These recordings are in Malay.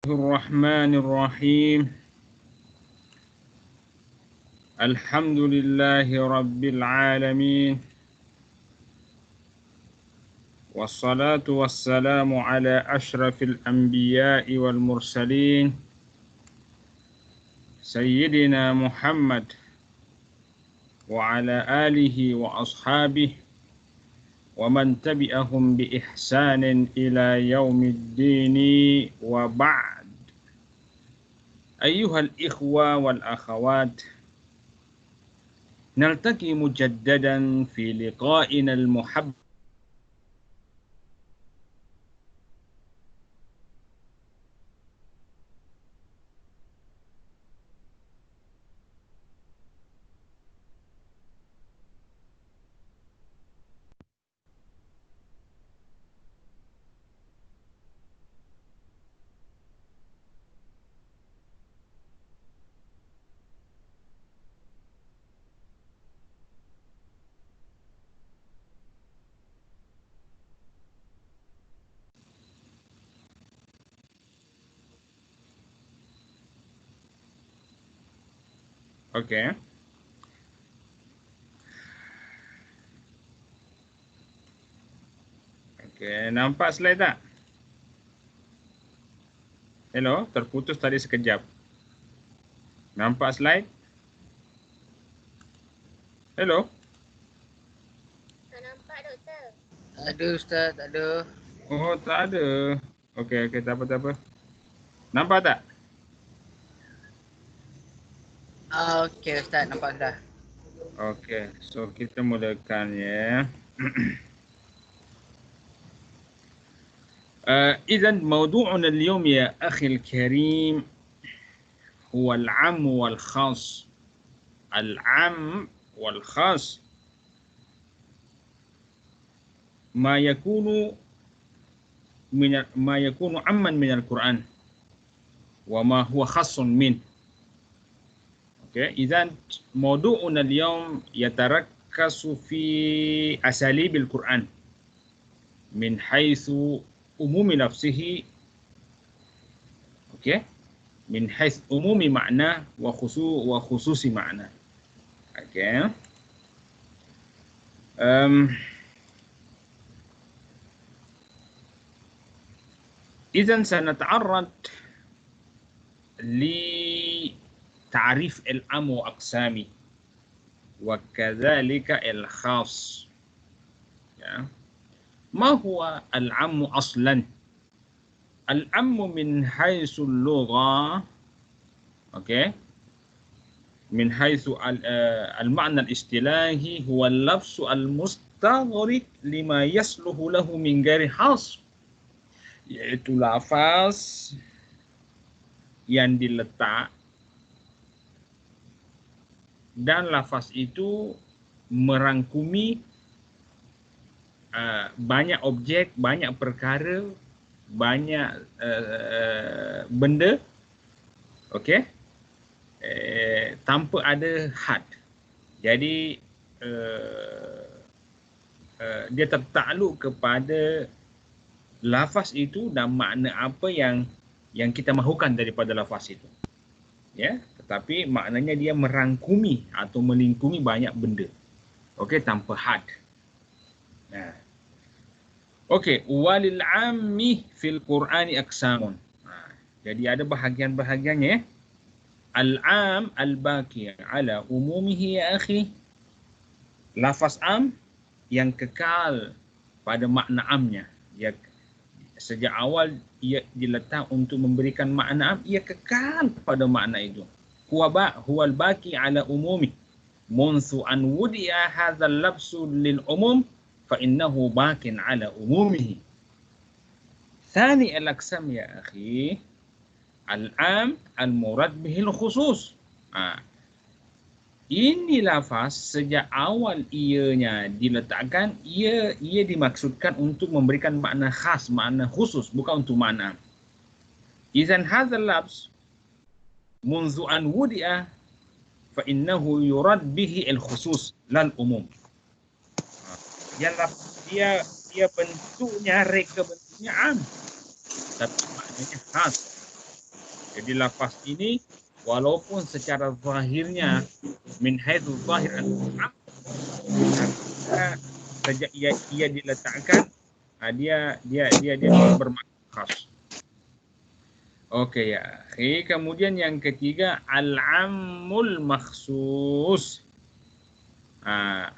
الرحمن الرحيم الحمد لله رب العالمين والصلاة والسلام على أشرف الأنبياء والمرسلين سيدنا محمد وعلى آله وأصحابه ومن تبعهم بإحسان إلى يوم الدين وبعد. أيها الإخوة والأخوات، نلتقي مجددا في لقائنا المحبب Okey. Okey, nampak slide tak? Hello, terputus tadi sekejap. Nampak slide? Hello? Tak nampak, Doktor. Tak ada, Ustaz. Tak ada. Oh, tak ada. Okey, tak apa. Nampak tak? Okey, Ustaz. Nampak dah. Okey, so kita mulakan ya. إذن موضوعنا اليوم يا أخي الكريم هو العام والخاص. العام والخاص ما يكون عاما من القرآن وما هو خاص منه. إذن موضوعنا اليوم يتركز في أساليب القرآن من حيث عموم نفسه، من حيث عموم معناه وخصوص معناه. إذن سنتعرض لتعريف العام وأقسامه وكذلك الخاص. ما هو العام أصلاً؟ العام من حيث اللغة، من حيث المعنى الاصطلاحي هو اللفظ المستغرق لما يصلح له من غير حصر، yaitu lafaz yang diletak dan lafaz itu merangkumi banyak objek, banyak perkara, banyak benda, tanpa ada had. Jadi dia tertakluk kepada lafaz itu dan makna apa yang kita mahukan daripada lafaz itu. Tetapi maknanya dia merangkumi atau melingkungi banyak benda. Tanpa had. Walil ammi fil Qur'ani aqsamun. Jadi ada bahagian-bahagiannya. Al-am al-baqi ala umumihi ya akhi. Lafaz am yang kekal pada makna amnya. Sejak awal ia diletak untuk memberikan makna am, ia kekal pada makna itu. Huwal baqi ala umumi. Munsu an wudi'a hadzal labsu lil umum fa innahu baqin ala umumihi. Thani al-aqsam ya akhi, al-am al-murad bihil khusus. Ini lafaz sejak awal ianya diletakkan, ia dimaksudkan untuk memberikan makna khas, makna khusus, bukan untuk makna. Izan hadzal labs munzu an wudi'a fa innahu yurad bihi al-khusus lal umum. Dia bentuknya, reka bentuknya am, tapi maknanya khas. Jadi lafaz ini walaupun secara zahirnya min haitsu zahir al-am, sejak ia diletakkan dia bermakna khas. Okey ya. Kemudian yang ketiga al-ammul makhsus.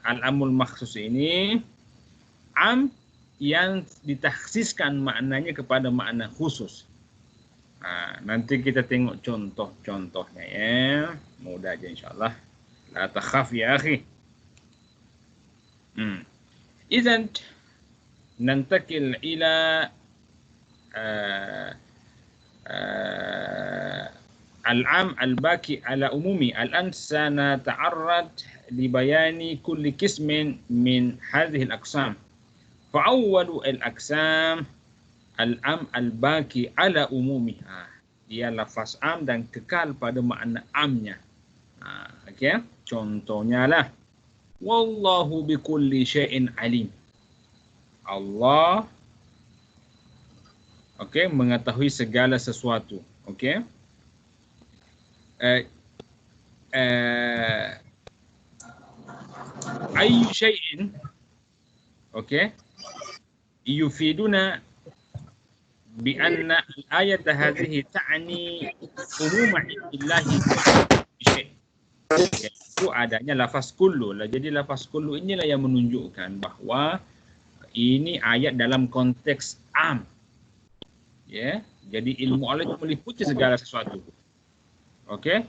Al-ammul makhsus ini am yang ditakhsiskan maknanya kepada makna khusus. Nanti kita tengok contoh-contohnya ya. Mudah aja insyaAllah. La takhaf ya akhi. Idzan nantakil ila al-am al-baki ala umumi. Al-an sanata'arrad libayani kulli qismin min hadhihi al-aqsam. Fa'awwalu al-aqsam al-am al-baki ala umumi. Dia lafaz am dan kekal pada makna amnya. Okey, contohnya lah wallahu bikulli syai'in alim. Allah mengetahui segala sesuatu. Okey. Ayyu syai'in yufiduna bi anna al-ayat hadhihi ta'ni umuma illahi syai'. Itu adanya lafaz kullu lah. Jadi lafaz kullu inilah yang menunjukkan bahawa ini ayat dalam konteks am. Ya, jadi ilmu Allah itu meliputi segala sesuatu. Okey.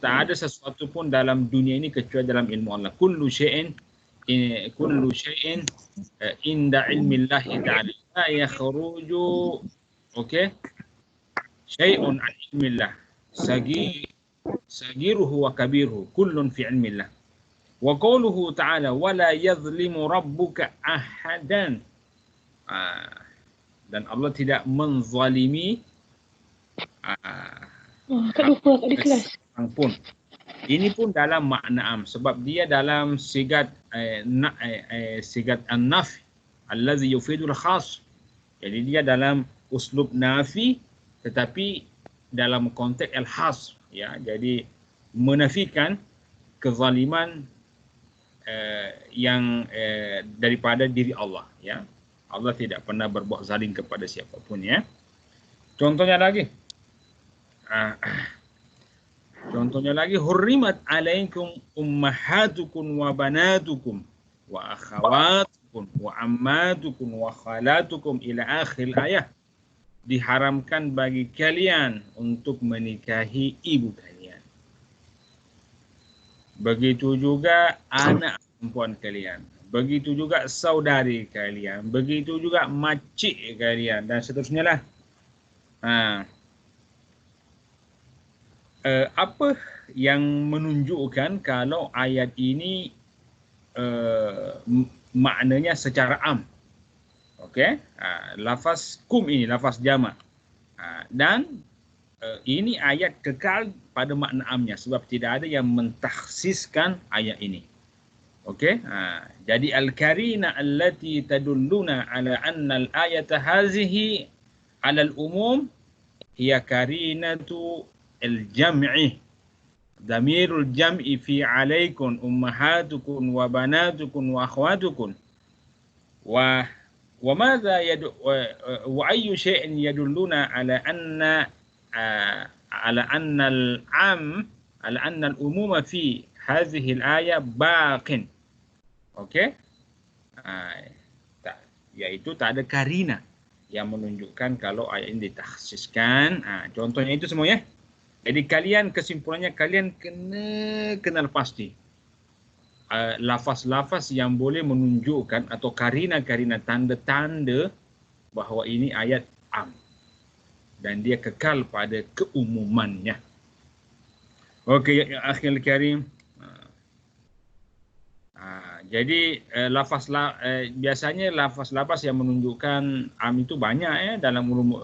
Tak ada sesuatu pun dalam dunia ini kecuali dalam ilmu Allah. Kullu syai'in inda ilmi Allah ta'ala la yakhruju syai'un an ilmi Allah. Sagiruhu wa kabiruhu kullun fi ilmi Allah. Wa qawluhu ta'ala wa la yadhlimu rabbuka ahadan. Dan Allah tidak menzalimi pun. Ini pun dalam makna am sebab dia dalam sigat an-nafi allazi yufidul khas. Jadi dia dalam uslub nafi tetapi dalam konteks al-khas ya. Jadi menafikan kezaliman yang daripada diri Allah ya. Allah tidak pernah berbuat zalim kepada siapapun ya. Contohnya lagi. Hurrimat alaikum ummahatukum wa banatukum wa akhawatukum wa ammatukum wa khalatukum ila akhir ayat. Diharamkan bagi kalian untuk menikahi ibu kalian. Begitu juga anak perempuan kalian. Begitu juga saudari kalian, begitu juga makcik kalian dan seterusnya lah. Apa yang menunjukkan kalau ayat ini maknanya secara am? Okey, lafaz kum ini lafaz jamak. Dan ini ayat kekal pada makna amnya sebab tidak ada yang mentakhsiskan ayat ini. Okey, jadi al-karina allati tadulluna ala anna al-ayata hazihi ala al-umum hiya karinatu al-jam'i. Damirul jam'i fi alaikum ummahatukum wa banatukum wa akhwatukum. Wa madza wa ayyu shay'in yadulluna ala anna al-am ala anna al-umuma fi hadhihi al-aya baqin. Okey. Iaitu tak ada karina yang menunjukkan kalau ayat ini ditakhsiskan. Contohnya itu semua ya. Jadi kalian kesimpulannya kalian kena kenal pasti lafaz-lafaz yang boleh menunjukkan atau karina-karina tanda-tanda bahawa ini ayat am dan dia kekal pada keumumannya. Okey ya akhil karim. Jadi biasanya lafaz-lafaz yang menunjukkan am itu banyak ya dalam ilmu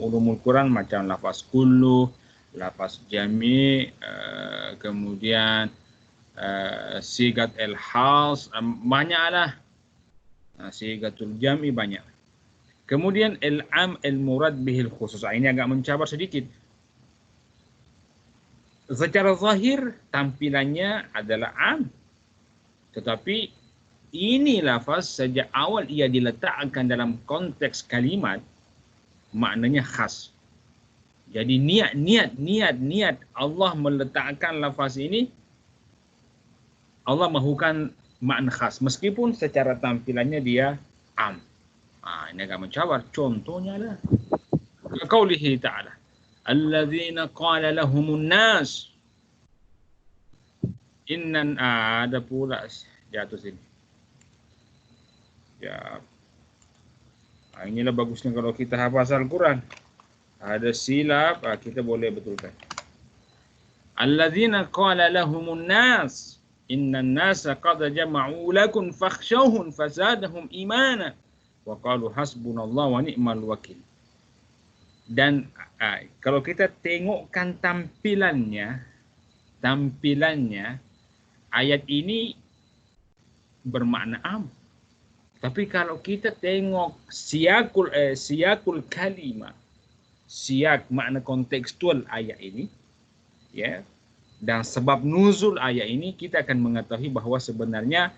ulumul Quran macam lafaz kullu, lafaz jami', kemudian sigat al-khas, banyaklah. Sigatul jami' banyak. Kemudian al-am al-murad bihil khusus. Ini agak mencabar sedikit. Secara zahir tampilannya adalah am. Tetapi ini lafaz sejak awal ia diletakkan dalam konteks kalimat maknanya khas. Jadi niat Allah meletakkan lafaz ini, Allah mahukan makna khas meskipun secara tampilannya dia am. Ini agak mencabar. Contohnya lah qaulihi ta'ala alladzina qala lahumun nas innan ada pula jatuh sini. Ya. Inilah bagusnya kalau kita hafal Al-Quran. Ada silap, kita boleh betulkan. Alladzina qala lahumun nas innan nasa qad jama'u lakum fakhshawhum fazadahum imana wa qalu hasbunallahu wa ni'mal wakil. Dan kalau kita tengokkan tampilannya ayat ini bermakna am. Tapi kalau kita tengok siyakul kalimah, siyak makna kontekstual ayat ini, ya, dan sebab nuzul ayat ini, kita akan mengetahui bahwa sebenarnya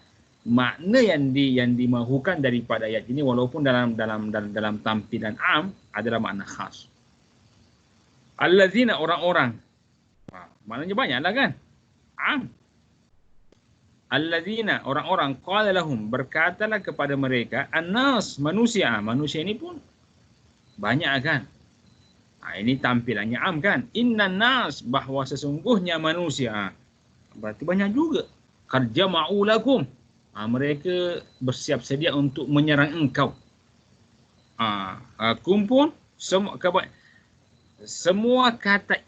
makna yang dimahukan daripada ayat ini walaupun dalam tampilan am adalah makna khas. Allazina orang-orang. Maknanya banyaklah kan? Am. Allazina orang-orang qala lahum berkatalah kepada mereka annas manusia. Manusia ini pun banyak kan? Ini tampilannya am kan? Innan nas bahwa sesungguhnya manusia. Berarti banyak juga. Qad jama'u lakum. Mereka bersiap sedia untuk menyerang engkau. Kumpul semua kata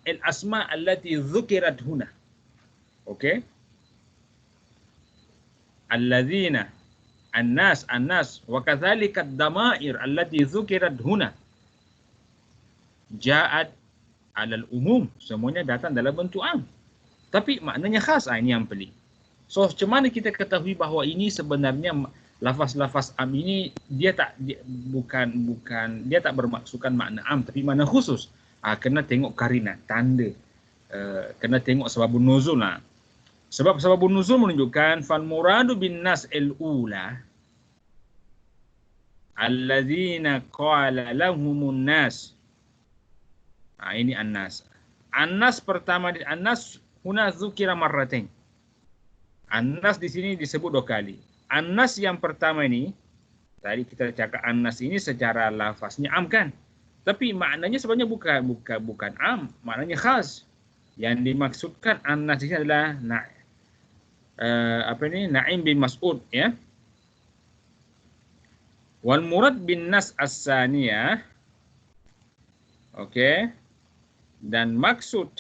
al-asma allati dzukirat huna. Okey? Alladzina annas wa kadzalika ad-damair allati dzukirat huna ja'at 'alal umum, semuanya datang dalam bentuk am tapi maknanya khas. Ini yang pelik. So macam mana kita ketahui bahawa ini sebenarnya lafaz-lafaz am ini dia tak bermaksudkan makna am tapi makna khusus. Kena tengok karina, tanda, kena tengok sebabun nuzul lah. Sebab sababun nuzul menunjukkan fal muradu bin nas al-ula alladzina qala lahumun nas. Ini an-nas. An-nas pertama di an-nas huna dzukira marratain. An-nas di sini disebut 2 kali. An-nas yang pertama ini tadi kita cakap an-nas ini secara lafaznya am kan? Tapi maknanya sebenarnya bukan am, maknanya khas. Yang dimaksudkan an-nas ini adalah Na'im bin Mas'ud, ya. Wal murad bin nas as-saniyah. Okey. Dan maksud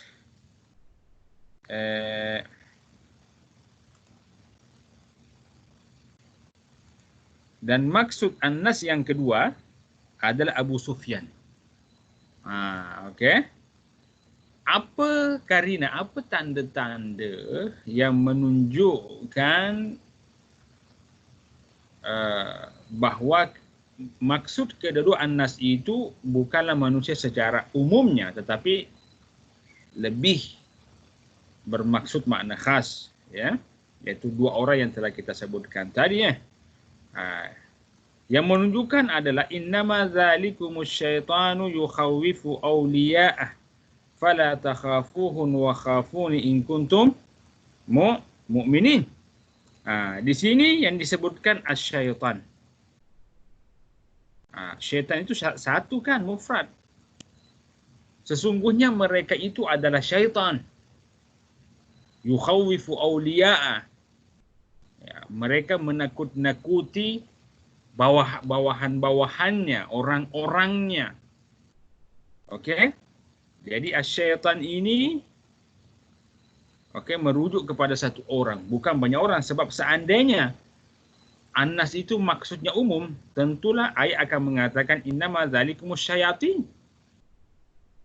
an-nas yang kedua adalah Abu Sufyan. Okey. Apa karina, apa tanda-tanda yang menunjukkan bahawa maksud kedua an-nas itu bukanlah manusia secara umumnya tetapi lebih bermaksud makna khas, ya, iaitu 2 orang yang telah kita sebutkan tadi, ya. Yang menunjukkan adalah innama dzalikumus syaitanu yukhawwifu awliya'ah fala takhafuhun wa khafuni in kuntum mu'minin. Di sini yang disebutkan asy-syaitan. Syaitan itu satu kan, mufrad. Sesungguhnya mereka itu adalah syaitan. Yukhawwifu awliya'a. Ya, mereka menakut-nakuti bawahan-bawahannya, orang-orangnya. Okey? Jadi asy-syaitan ini merujuk kepada satu orang, bukan banyak orang. Sebab seandainya an-nas itu maksudnya umum, tentulah ayat akan mengatakan innama dzalikumus syayatin.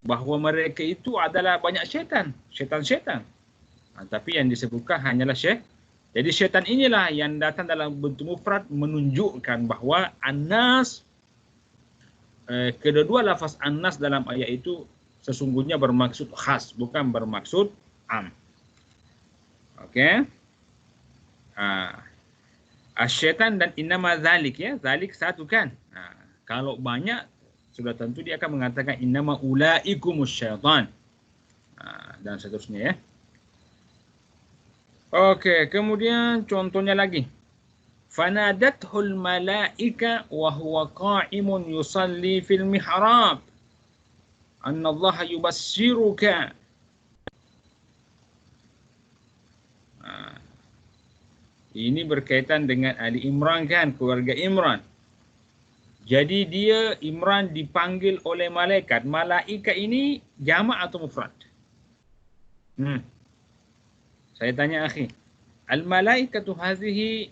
Bahawa mereka itu adalah banyak syaitan. Tapi yang disebutkan hanyalah syaitan. Jadi syaitan inilah yang datang dalam bentuk mufrad menunjukkan bahawa an-nas kedua lafaz an-nas dalam ayat itu sesungguhnya bermaksud khas, bukan bermaksud am. Okey. Asyaitan dan innama zalik, ya. Zalik satu kan. Kalau banyak sudah tentu dia akan mengatakan innama ulaikumus syaitan. Dan seterusnya, ya. Okey, kemudian contohnya lagi. Fanadathul malaika wa huwa qa'imun yusalli fil mihrab. Anna Allah yubassiruka. Ini berkaitan dengan Ali Imran kan, keluarga Imran. Jadi dia Imran dipanggil oleh malaikat. Malaikat ini jamak atau mufrad? Saya tanya akhi. Al-malaikatu hadhihi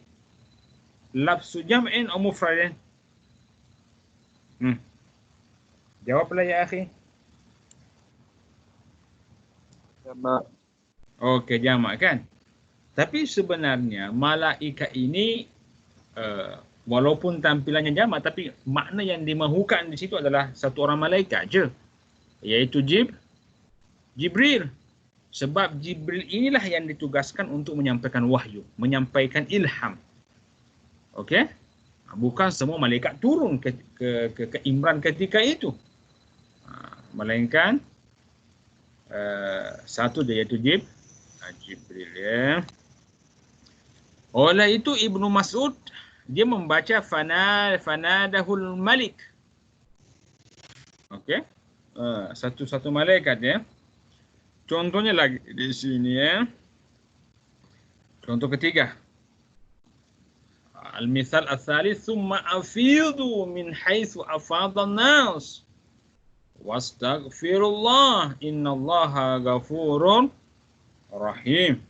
lafzu jam'in atau mufradin? Jawablah ya akhi. Jamak. Okey, jamak kan? Tapi sebenarnya malaikat ini walaupun tampilannya jamak, tapi makna yang dimahukan di situ adalah satu orang malaikat je, iaitu Jibril. Sebab Jibril inilah yang ditugaskan untuk menyampaikan wahyu, menyampaikan ilham. Okey? Bukan semua malaikat turun ke Imran ketika itu. Melainkan satu dia, iaitu Jibril, ya. Oleh itu Ibnu Mas'ud dia membaca fanadahul malik. Okey. Satu malaikat, ya. Contohnya lagi di sini, ya. Contoh ketiga. Al-mithal ats-tsalits thumma afidu min haitsu afadhan nas. Wastaghfirullah innallaha ghafurur rahim.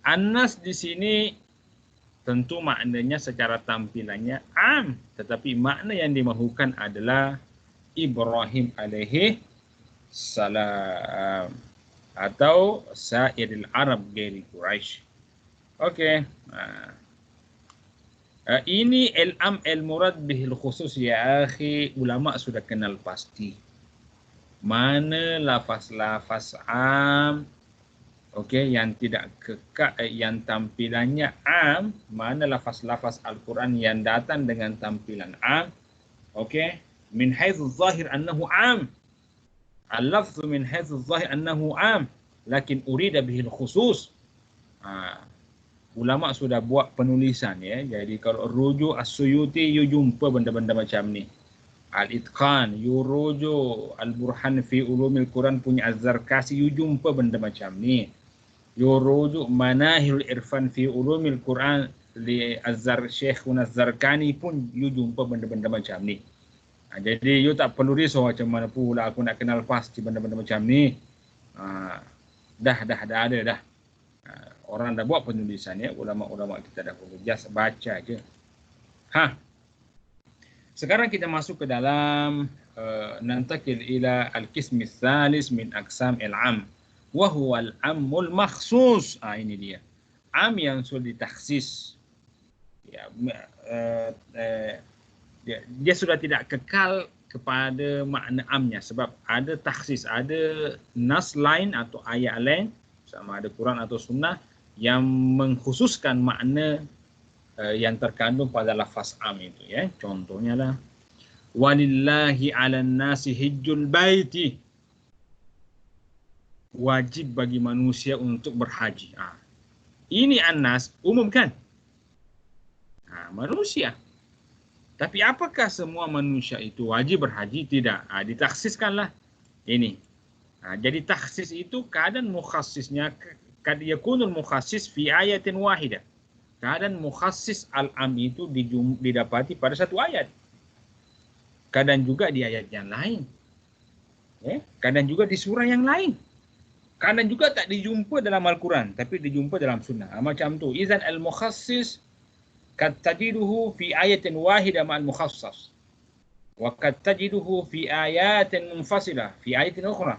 An-nas di sini tentu maknanya secara tampilannya am, tetapi makna yang dimahukan adalah Ibrahim alaihi salam atau sairil Arab gairi Quraisy. Okey. Ini al-am al-murad bihil khusus, ya akhi. Ulama sudah kenal pasti mana lafaz-lafaz am, okey, yang tidak kekal, yang tampilannya am, mana lafaz-lafaz Al-Quran yang datang dengan tampilan am. Okey, min haitsu zahir annahu am. Al-lafzu min haitsu zahir annahu am, lakin urida bihil khusus. Ulama sudah buat penulisan, ya. Jadi kalau rujuk As-Suyuti, you jumpa benda-benda macam ni. Al-Itqan, you rujuk Al-Burhan fi Ulumil Quran punya Az-Zarkasi, you jumpa benda macam ni. You rujuk Manahilul Irfan fi Ulumil Quran li Syekhun Az-Zarkani pun you jumpa benda-benda macam ni. Jadi you tak perlu risau macam mana pula aku nak kenal pasti benda-benda macam ni. Dah ada dah. Orang dah buat penulisan, ya. Ulama-ulama kita dah boleh just baca je. Sekarang kita masuk ke dalam nantakil ila al-qismi tsalis min aqsam al-am wa huwa al-ammul makhsus. Ini dia. Am yang sudah ditakhsis. Ya, dia sudah tidak kekal kepada makna amnya sebab ada takhsis, ada nas lain atau ayat lain sama ada Quran atau sunnah yang mengkhususkan makna yang terkandung pada lafaz am itu, ya. Contohnya lah walillahi 'alan nasi hijjul baiti. Wajib bagi manusia untuk berhaji. Ini an-nas umum kan? Manusia. Tapi apakah semua manusia itu wajib berhaji? Tidak. Ditakhsiskanlah ini. Jadi takhsis itu keadaan mukhassisnya kad yakunul mukhassis fi ayatin wahidah. Keadaan mukhassis al-am itu didapati pada satu ayat. Kadang juga di ayat yang lain. Kadang juga di surah yang lain. Kadang juga tak dijumpa dalam Al-Quran, tapi dijumpa dalam sunnah. Macam tu. Izan al-mukhassis kad tajiduhu fi ayatin wahidah ma'al mukhassas. Wa kad tajiduhu fi ayatin munfasilah fi ayatin ukhra.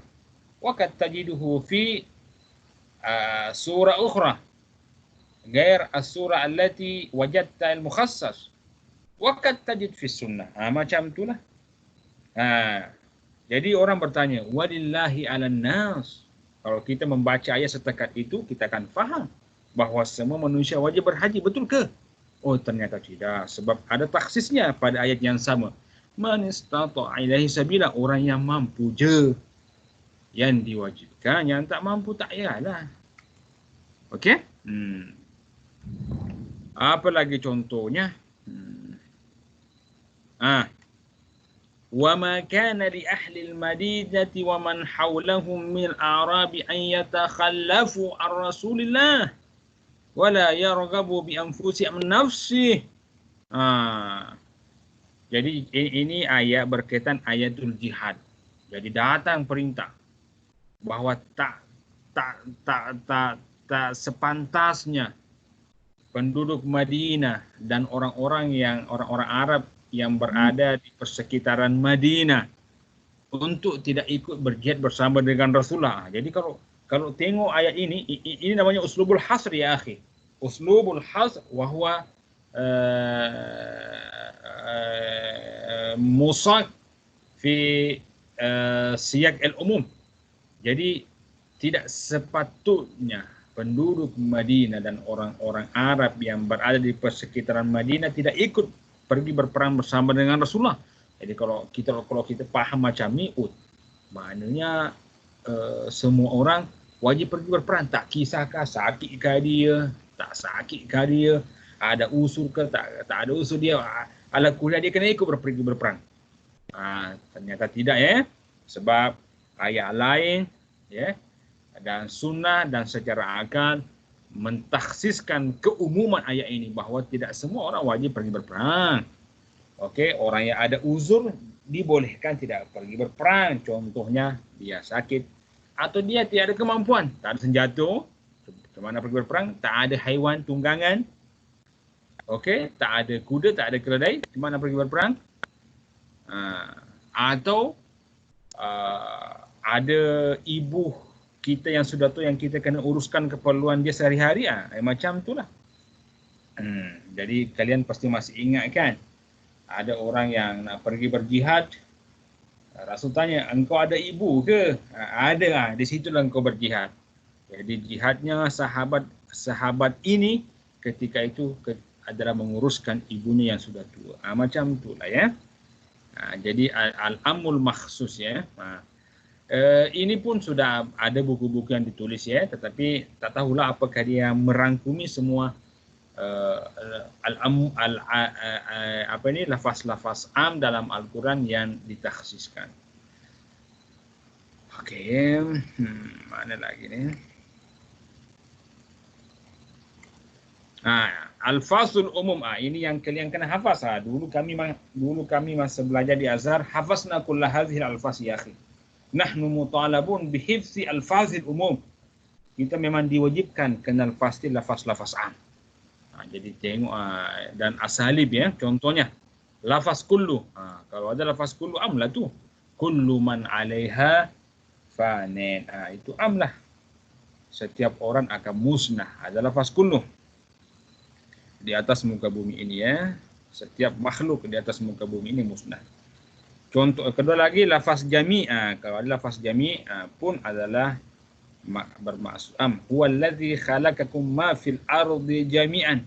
Wa kad tajiduhu fi surah ukhra غير السورة التي وجدت المخصص وقد تجد في السنة. Macam itulah. Jadi orang bertanya, walillahi 'alan nas. Kalau kita membaca ayat setakat itu, kita akan faham bahawa semua manusia wajib berhaji, betul ke? Oh, ternyata tidak, sebab ada taksisnya pada ayat yang sama. Man istata'a ilaihi sabila, orang yang mampu je yang diwajibkan, yang tak mampu tak payahlah. Okey? Apa lagi contohnya? وَمَا كَانَ لِأَهْلِ الْمَدِينَةِ وَمَنْ حَوْلَهُمْ مِنْ الْأَعْرَابِ أَنْ يَتَخَلَّفُوا عَنْ رَسُولِ اللَّهِ وَلَا يَرْغَبُوا بِأَنْفُسِهِمْ عَنْ نَفْسِهِ. Jadi ini ayat berkaitan ayatul jihad. Jadi datang perintah bahawa tak sepantasnya penduduk Madinah dan orang-orang Arab yang berada di persekitaran Madinah untuk tidak ikut berjihad bersama dengan Rasulullah. Jadi kalau tengok ayat ini namanya uslubul hasr ya akhi. Uslubul hasr wahwa musak fi siyak al-umum. Jadi tidak sepatutnya penduduk Madinah dan orang-orang Arab yang berada di persekitaran Madinah tidak ikut pergi berperang bersama dengan Rasulullah. Jadi kalau kita paham macam ni, maknanya semua orang wajib pergi berperang. Tak kisahkah sakitkah dia, tak sakitkah dia, ada usul ke tak ada usul dia, ala kuliah dia kena ikut pergi berperang. Ternyata tidak ya. Sebab ayat lain ya dan sunnah dan secara akal mentakhsiskan keumuman ayat ini bahawa tidak semua orang wajib pergi berperang. Okey, orang yang ada uzur dibolehkan tidak pergi berperang. Contohnya dia sakit atau dia tiada kemampuan, tak ada senjata, ke mana pergi berperang, tak ada haiwan tunggangan. Okey, tak ada kuda, tak ada keledai, ke mana pergi berperang? Atau ada ibu kita yang sudah tu yang kita kena uruskan keperluan dia sehari-hari, macam itulah. Jadi kalian pasti masih ingat kan, ada orang yang nak pergi berjihad, Rasul tanya, engkau ada ibu ke? Ada, di situlah engkau berjihad. Jadi jihadnya sahabat ini ketika itu adalah menguruskan ibunya yang sudah tua. Macam itulah ya. Jadi al-amul makhsus ya. Ini pun sudah ada buku-buku yang ditulis ya, tetapi tak tahulah apakah dia merangkumi semua lafaz-lafaz am dalam Al-Quran yang ditakhsiskan. Okey, mana lagi ni? Al-fazul umum, ini yang kalian kena hafaz. Dulu kami masa belajar di Azhar, hafazna kulla hadhihi al-alfaz ya akhi. Nahnu mutalabun bihifzi al-fazil umum. Kita memang diwajibkan kenal pasti lafaz-lafaz am. Jadi tengok dan asalib ya, contohnya lafaz kullu. Kalau ada lafaz kullu am lah tu. Kullu man 'alaiha fanin. Itu am lah. Setiap orang akan musnah. Ada lafaz kullu. Di atas muka bumi ini ya. Setiap makhluk di atas muka bumi ini musnah. Contoh kedua lagi lafaz jami'. Kalau ada lafaz jami' pun adalah bermaksud am. Huwallazi khalaqakum ma fil ardi jami'an.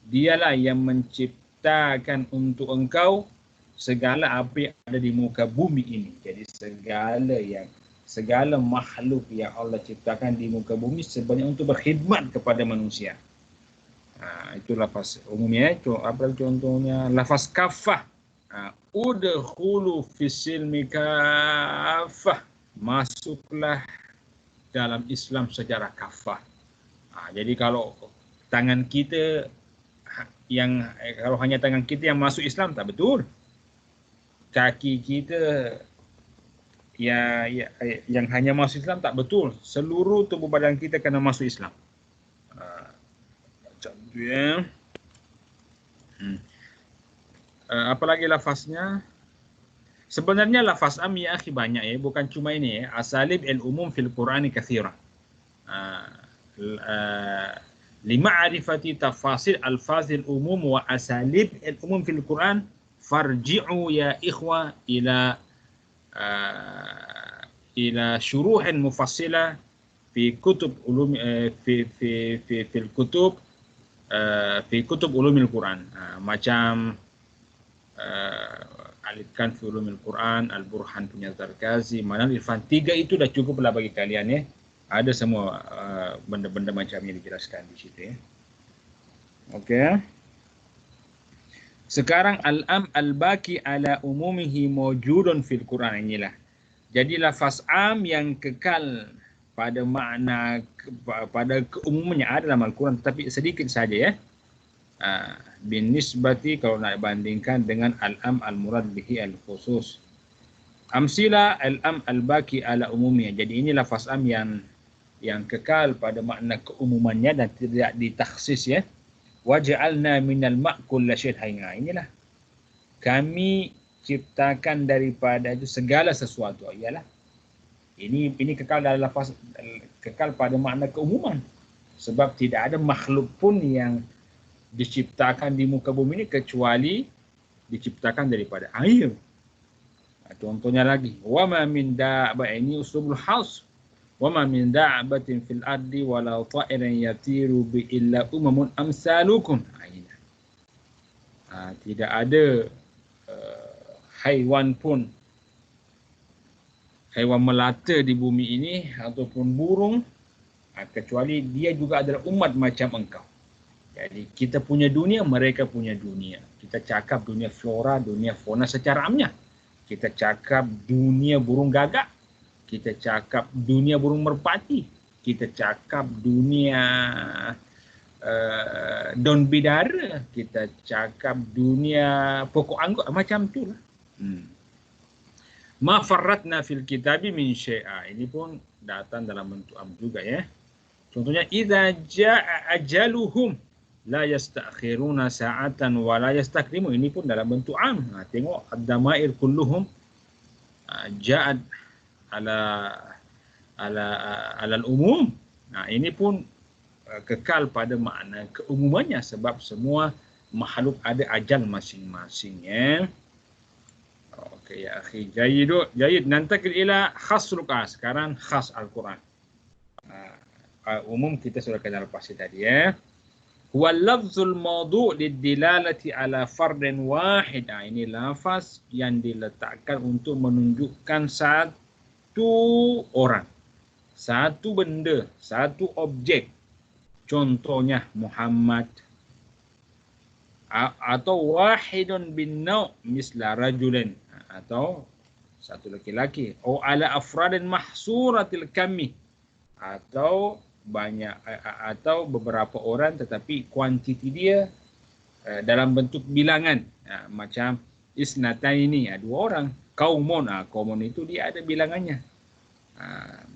Dialah yang menciptakan untuk engkau segala apa yang ada di muka bumi ini. Jadi segala makhluk yang Allah ciptakan di muka bumi sebenarnya untuk berkhidmat kepada manusia. Itu lafaz umumnya. Apa contohnya? Lafaz kafah. Udkhulu fisilmi kafah. Masuklah dalam Islam secara kafah. Jadi kalau tangan kita kalau hanya tangan kita yang masuk Islam, tak betul. Kaki kita yang hanya masuk Islam, tak betul. Seluruh tubuh badan kita kena masuk Islam. Macam tu ya. Apa lagi lafaznya? Sebenarnya lafaz am ya akhi banyak ya, bukan cuma ini ya. Asalib al-umum fil Qur'ani katsira. Lima'rifati tafasil al-fazil umum wa asalib al-umum fil Qur'an farji'u ya ikhwa ila إلى شروح مفصلة في كتب علوم في الكتب في كتب علوم القرآن macam Al-Itqan fi Ulumil Quran, Al-Burhan punya Zarkazi, Manal Irfan. 3 itu dah cukuplah bagi kalian ya. Ada semua benda-benda macam yang dijelaskan di situ ya. Okey. Sekarang al-am al-baqi ala umumihi mawjudun fil Quran, inilah. Jadi lafaz am yang kekal pada makna pada keumumannya ada dalam Al-Quran, tetapi sedikit saja ya. Bin nisbati kalau nak bandingkan dengan al-am al-murad bihi al-khusus. Amsila al-am al-baqi ala umumihi. Jadi ini lafaz am yang kekal pada makna keumumannya dan tidak ditakhsis ya. Waja'alna minal ma'kul lasyid hainga. Inilah. Kami ciptakan daripada itu segala sesuatu. Iyalah. Ini kekal dalam lafaz, kekal pada makna keumuman. Sebab tidak ada makhluk pun yang diciptakan di muka bumi ini kecuali diciptakan daripada air. Contohnya lagi, wa ma min da'ba, ini uslubul khas. Wa ma min da'batin fil ardi wala ta'irin yatiru bi illa umamun amsalukum. Tidak ada haiwan pun, haiwan melata di bumi ini ataupun burung kecuali dia juga adalah umat macam engkau. Jadi kita punya dunia, mereka punya dunia. Kita cakap dunia flora, dunia fauna secara amnya. Kita cakap dunia burung gagak. Kita cakap dunia burung merpati. Kita cakap dunia daun bidara. Kita cakap dunia pokok anggur. Macam tu lah. Ma farratna fil kitabi min syai'a. Ini pun datang dalam bentuk am juga ya. Contohnya, idza jaa ajaluhum la yastakhiruna sa'atan wa la yastakrimu. Ini pun dalam bentuk am. Tengok ad-damair kulluhum ja'at ala umum. Ini pun kekal pada makna keumumannya sebab semua makhluk ada ajal masing-masing ya. Okey ya akhi, jayid. Nantakil ila khasul Quran. Sekarang khas Al-Quran. Umum kita sudah kenal pasti tadi ya. Huwa lafzul mawdu' lidilalati ala fardin wahid. Ini lafaz yang diletakkan untuk menunjukkan satu orang, satu benda, satu objek. Contohnya Muhammad. Atau wahidun bin naw' misla rajulin. Atau satu laki-laki. Atau ala afradin mahsuratil kami. Atau banyak, atau beberapa orang tetapi kuantiti dia dalam bentuk bilangan. Macam isnataini, 2 orang. Kaumun, kaumun itu dia ada bilangannya.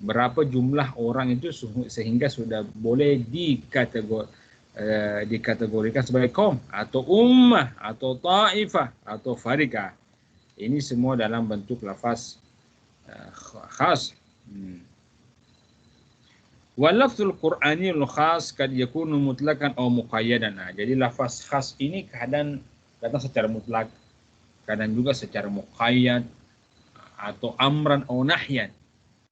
Berapa jumlah orang itu sehingga sudah boleh dikategorikan sebagai kaum atau ummah atau ta'ifah atau farikah. Ini semua dalam bentuk lafaz khas. Walafzul Qur'aniyul khas kad yakunu mutlaqan aw muqayyadan. Jadi lafaz khas ini kadang datang secara mutlak, kadang juga secara muqayyad atau amran aw nahyan.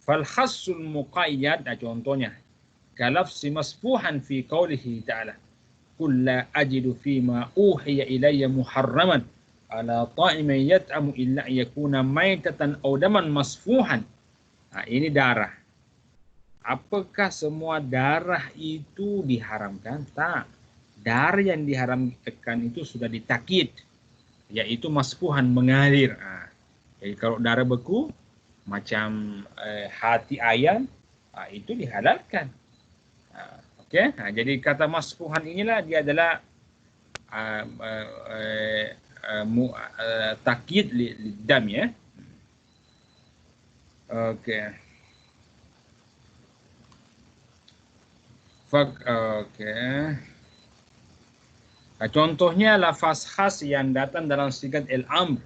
Fal khassul muqayyad, contohnya kalafzi masfuhan fi qawlihi ta'ala qul la ajidu fima uhiya ilayya muharraman ala ta'imin yat'amu illa yakuna maitatan aw daman masfuhan. Ini darah. Apakah semua darah itu diharamkan? Tak. Darah yang diharamkan itu sudah ditakyid, yaitu masfuhan, mengalir. Jadi kalau darah beku macam hati ayam, itu dihalalkan. Okey. Jadi kata masfuhan inilah dia adalah takyid lidam ya. Okey. Okey. Contohnya lafaz khas yang datang dalam sigat al-amr.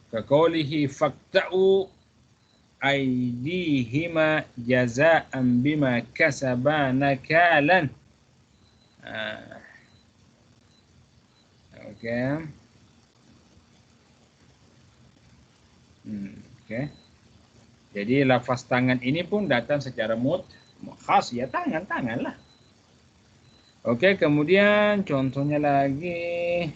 Kaqaulihi faqta'u aydihima jazaa'an bima kasaba nakalan. Okey. Okey. Jadi lafaz tangan ini pun datang secara khas, ya tangan-tangan lah. Okey, kemudian contohnya lagi.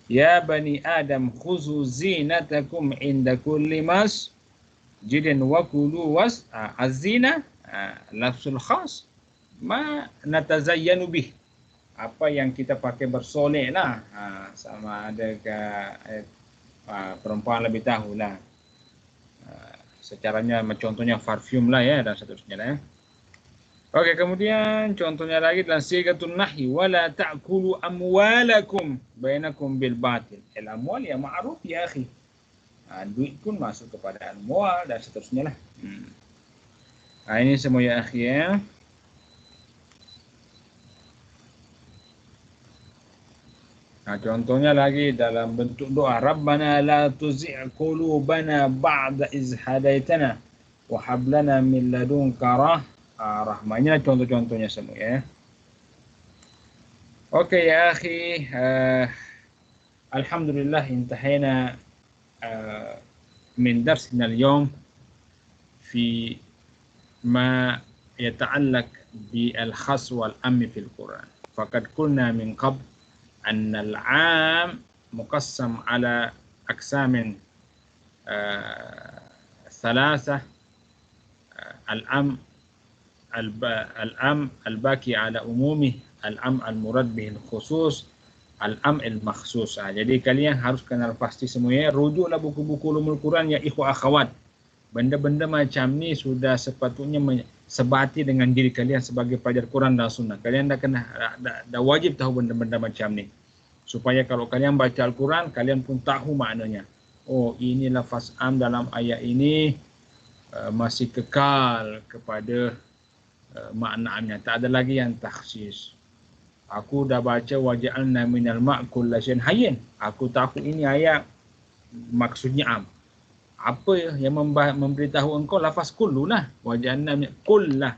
Ya bani Adam khuzu zinatakum inda kulli masjidin wa kulu az-zina lafzul khas ma natazayyanu bih. Apa yang kita pakai bersolek lah. Sama ada ke perempuan lebih tahu lah. Secaranya contohnya parfum lah ya dan seterusnya lah ya. Okey, kemudian contohnya lagi dalam sigatun nahi wala ta'kulu amwalakum bainakum bil batil. Al amwal ya ma'ruf ya akhi. Duit pun masuk kepada amwal dan seterusnya lah. Ini semua ya akhi ya. Contohnya lagi dalam bentuk doa, Rabbana la tuzigh qulubana ba'da iz hadaitana wa hab lana min ladunka rahmah. Contoh-contohnya semua ya. Okey ya akhi, alhamdulillah intahayna min darsina al-yawm fi ma yata'allaq bi al-khas wal-am fi al-Quran. Faqad qulna min qabl أن العام مقسم على أقسام ثلاثة العام الباقي على عمومه العام المراد به الخصوص العام المخصوص. Jadi kalian harus kenal pasti semuanya. Rujuklah buku-buku ulumul Quran ya ikhwah akhwat. Benda-benda macam ni sudah sepatutnya sebati dengan diri kalian sebagai pelajar Quran dan Sunnah. Kalian dah wajib tahu benda-benda macam ni. Supaya kalau kalian baca Al-Quran, kalian pun tahu maknanya. Oh, ini lafaz am dalam ayat ini masih kekal kepada makna amnya. Tak ada lagi yang takhsis. Aku dah baca waja'alna minal ma'kul lasyan hayyin. Aku tahu ini ayat maksudnya am. Apa yang memberitahu engkau lafaz kullu lah. Waja'alna kul lah.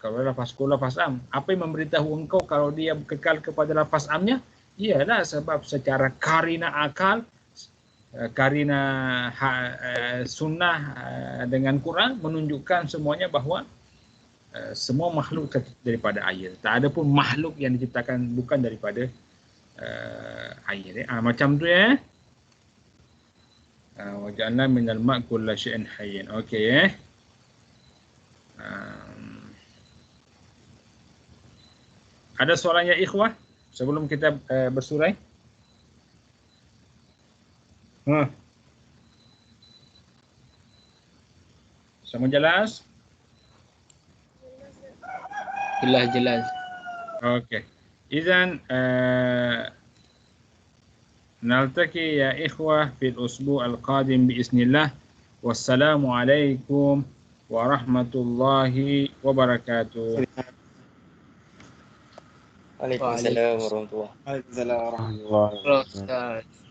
Kalau lafaz kul, lafaz am. Apa yang memberitahu engkau kalau dia kekal kepada lafaz amnya? Iyalah sebab secara karina akal, karina sunnah dengan Quran menunjukkan semuanya bahawa semua makhluk daripada air. Tak ada pun makhluk yang diciptakan bukan daripada air. Macam tu ya. Waja'alna minal ma' kulla syai'in hayyin. Okey . Ada soalan ya ikhwah sebelum kita bersurai? Semua jelas? Jelas. Okey. Izan نلتقي يا إخوة في الأسبوع القادم بإذن الله والسلام عليكم ورحمة الله وبركاته. Waalaikumsalam warahmatullahi wabarakatuh. Waalaikumsalam warahmatullahi wabarakatuh.